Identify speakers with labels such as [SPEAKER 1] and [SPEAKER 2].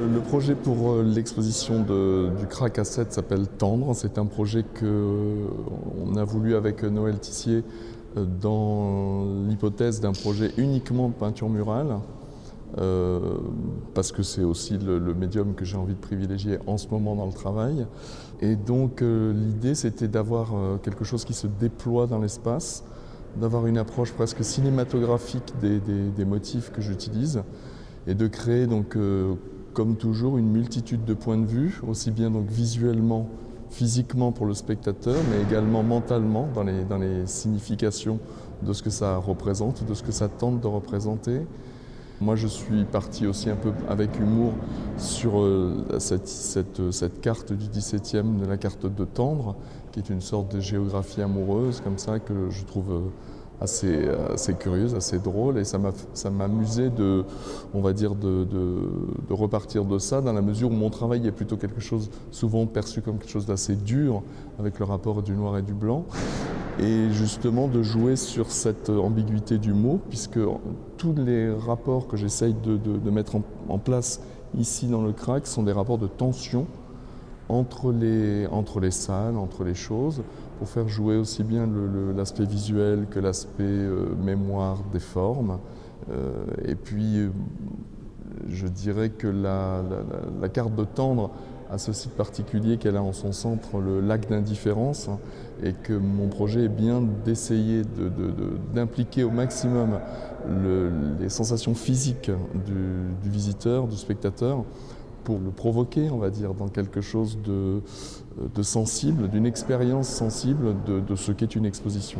[SPEAKER 1] Le projet pour l'exposition du CRAC A7 s'appelle Tendre. C'est un projet qu'on a voulu avec Noël Tissier dans l'hypothèse d'un projet uniquement de peinture murale, parce que c'est aussi le médium que j'ai envie de privilégier en ce moment dans le travail. Et donc l'idée c'était d'avoir quelque chose qui se déploie dans l'espace, d'avoir une approche presque cinématographique des motifs que j'utilise et de créer donc comme toujours une multitude de points de vue, aussi bien donc visuellement, physiquement pour le spectateur, mais également mentalement dans les significations de ce que ça représente, de ce que ça tente de représenter. Moi je suis parti aussi un peu avec humour sur cette carte du XVIIe, de la carte de Tendre, qui est une sorte de géographie amoureuse comme ça que je trouve assez curieuse, assez drôle, et ça m'amusait de repartir de ça dans la mesure où mon travail est plutôt quelque chose souvent perçu comme quelque chose d'assez dur avec le rapport du noir et du blanc. Et justement de jouer sur cette ambiguïté du mot, puisque tous les rapports que j'essaye de mettre en place ici dans le CRAC sont des rapports de tension entre les salles, entre les choses, pour faire jouer aussi bien l'aspect visuel que l'aspect mémoire des formes. Et puis je dirais que la carte de Tendre a ce site particulier qu'elle a en son centre le lac d'indifférence, et que mon projet est bien d'essayer d'impliquer au maximum les sensations physiques du visiteur, du spectateur, pour le provoquer, on va dire, dans quelque chose de sensible, d'une expérience sensible de ce qu'est une exposition.